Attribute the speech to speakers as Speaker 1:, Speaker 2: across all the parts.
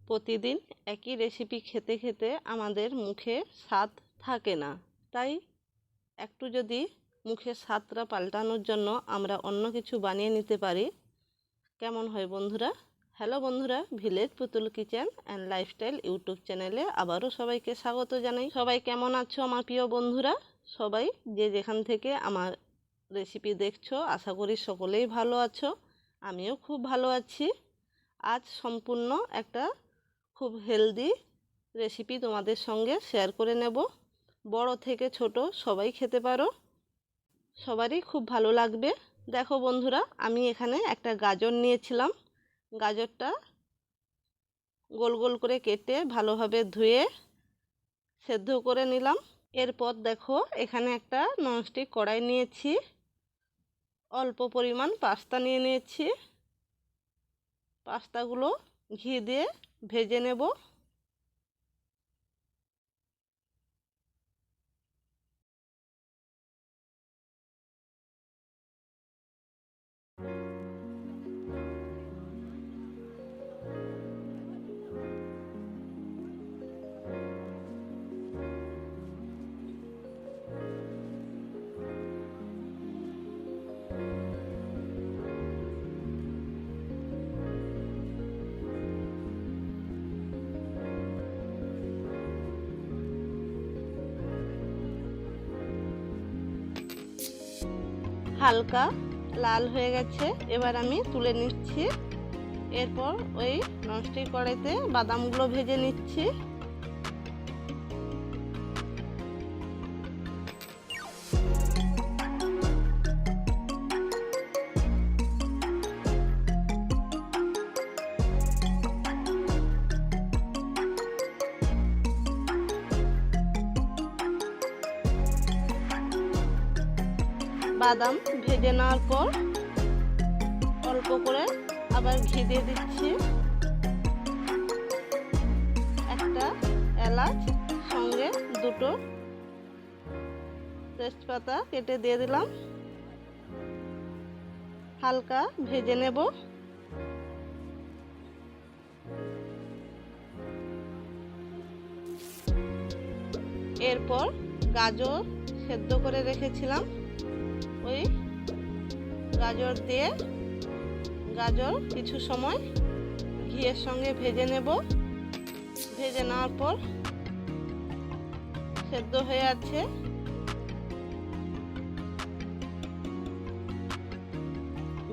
Speaker 1: প্রতিদিন একই রেসিপি খেতে খেতে আমাদের মুখে স্বাদ থাকে না, তাই একটু যদি মুখের স্বাদটা পাল্টানোর জন্য আমরা অন্য কিছু বানিয়ে নিতে পারি, কেমন হয় বন্ধুরা? হ্যালো বন্ধুরা, ভিলেজ পুতুল কিচেন অ্যান্ড লাইফস্টাইল ইউটিউব চ্যানেলে আবারও সবাইকে স্বাগত জানাই। সবাই কেমন আছো আমার প্রিয় বন্ধুরা? সবাই যে যেখান থেকে আমার রেসিপি দেখছো, আশা করি সকলেই ভালো আছো। আমিও খুব ভালো আছি। আজ সম্পূর্ণ একটা খুব হেলদি রেসিপি তোমাদের সঙ্গে শেয়ার করে নেব। বড় থেকে ছোট সবাই খেতে পারো, সবারই খুব ভালো লাগবে। দেখো বন্ধুরা, আমি এখানে একটা গাজর নিয়েছিলাম। গাজরটা গোল গোল করে কেটে ভালোভাবে ধুয়ে সেদ্ধ করে নিলাম। এরপর দেখো, এখানে একটা ননস্টিক কড়াই নিয়েছি, অল্প পরিমাণ পাস্তা নিয়ে নিয়েছি। পাস্তাগুলো ঘি দিয়ে ভেজে নেব। হালকা লাল হয়ে গেছে, এবার আমি তুলে নিচ্ছি। এরপর ওই ননস্টিক কড়াইতে বাদামগুলো ভেজে নিচ্ছি। বাদাম ভেজে নেওয়ার পর অল্প করে আবার ঘি দিয়ে দিচ্ছি। একটা এলাচ, সঙ্গে দুটো তেজপাতা কেটে দিয়ে দিলাম। হালকা ভেজে নেব। এরপর গাজর সেদ্ধ করে রেখেছিলাম, ওই গাজর দিয়ে গাজর কিছু সময় ঘিয়ের সঙ্গে ভেজে নেব। ভেজে নেওয়ার পর সেদ্ধ হয়ে আছে,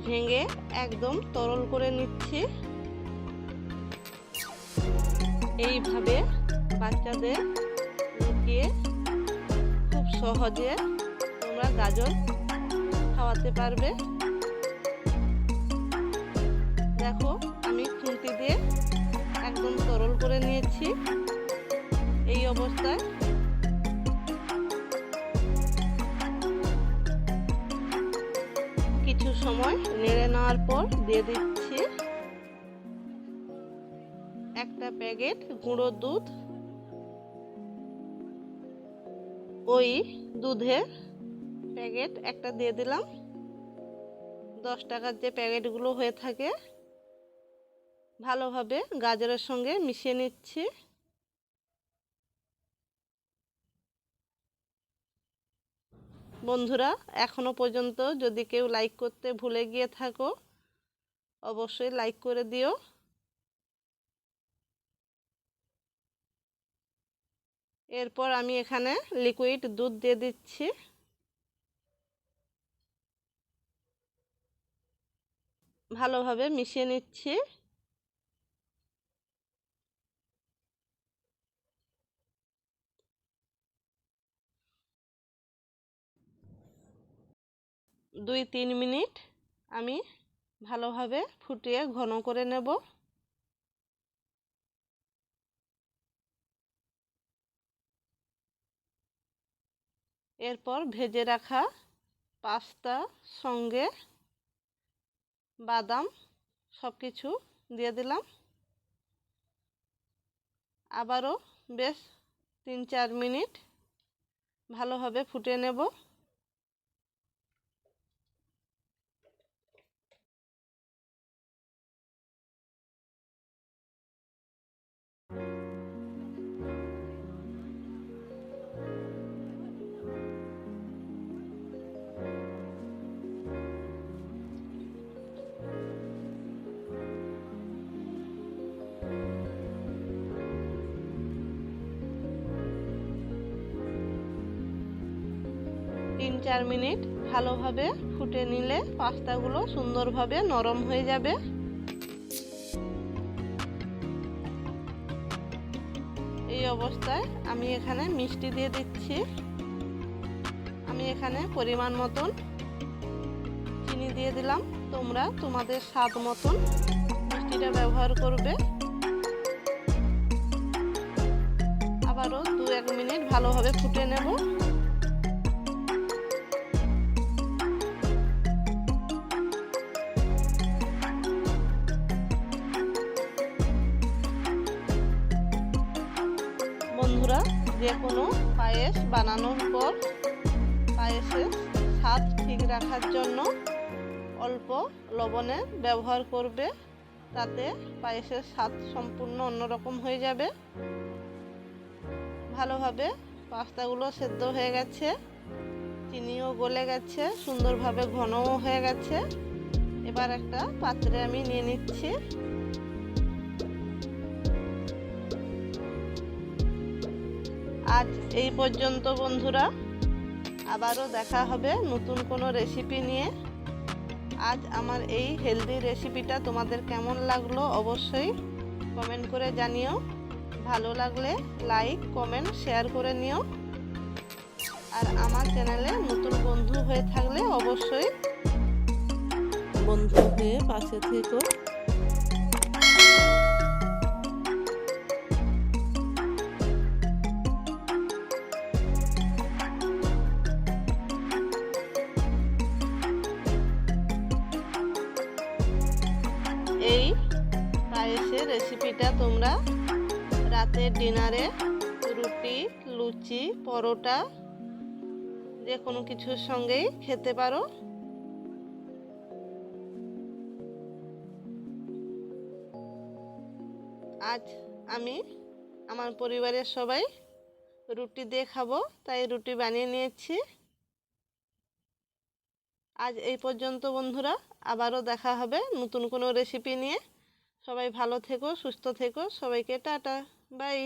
Speaker 1: ভেঙে একদম তরল করে নিচ্ছি। এইভাবে বাচ্চাদের লুকিয়ে খুব সহজে তোমরা গাজর খাওয়াতে পারবে। দেখো, আমি খুন্তি দিয়ে একদম তরল করে নিয়েছি। এই অবস্থায় কিছু সময় নেড়ে নেওয়ার পর দিয়ে দিচ্ছি একটা প্যাকেট গুঁড়ো দুধ। ওই দুধের প্যাকেট একটা দিয়ে দিলাম। 10 টাকার যে প্যাকেটগুলো হয়ে থাকে, ভালোভাবে গাজরের সঙ্গে মিশিয়ে নিচ্ছি। বন্ধুরা, এখনো পর্যন্ত যদি কেউ লাইক করতে ভুলে গিয়ে থাকো, অবশ্যই লাইক করে দিও। এরপর আমি এখানে লিকুইড দুধ দিয়ে দিচ্ছি। ভালোভাবে মিশিয়ে নিচ্ছি। দুই তিন মিনিট আমি ভালোভাবে ফুটিয়ে ঘন করে নেব। এরপর ভেজে রাখা পাস্তা সঙ্গে বাদাম সব কিছু দিয়ে দিলাম। আবারও বেশ 3-4 মিনিট ভালোভাবে ফুটিয়ে নেব। 3-4 মিনিট ভালোভাবে ফুটে নিলে পাস্তাগুলো সুন্দরভাবে নরম হয়ে যাবে। এই অবস্থায় আমি এখানে মিষ্টি দিয়ে দিচ্ছি। আমি এখানে পরিমাণ মতন চিনি দিয়ে দিলাম। তোমরা তোমাদের স্বাদ মতন মিষ্টিটা ব্যবহার করবে। আবারও 2-1 মিনিট ভালোভাবে ফুটে নেব। বন্ধুরা, যে কোনো পায়েস বানানোর পর পায়েসের স্বাদ ঠিক রাখার জন্য অল্প লবণের ব্যবহার করবে, তাতে পায়েসের স্বাদ সম্পূর্ণ অন্যরকম হয়ে যাবে। ভালোভাবে পাস্তাগুলো সেদ্ধ হয়ে গেছে, চিনিও গলে গেছে, সুন্দরভাবে ঘনও হয়ে গেছে। এবার একটা পাত্রে আমি নিয়ে নিচ্ছি। আজ এই পর্যন্ত বন্ধুরা, আবারও দেখা হবে নতুন কোনো রেসিপি নিয়ে। আজ আমার এই হেলদি রেসিপিটা তোমাদের কেমন লাগলো অবশ্যই কমেন্ট করে জানিও। ভালো লাগলে লাইক, কমেন্ট, শেয়ার করে নিও। আর আমার চ্যানেলে নতুন বন্ধু হয়ে থাকলে অবশ্যই বন্ধু হয়ে পাশে থেকো। এই পায়েসের রেসিপিটা তোমরা রাতের ডিনারে রুটি, লুচি, পরোটা যে কোনো কিছুর সঙ্গেই খেতে পারো। আজ আমি আমার পরিবারের সবাই রুটি দিয়ে খাবো, তাই রুটি বানিয়ে নিয়েছি। আজ এই পর্যন্ত বন্ধুরা, আবারও দেখা হবে নতুন কোনো রেসিপি নিয়ে। সবাই ভালো থেকো, সুস্থ থেকো। সবাইকে টাটা, বাই।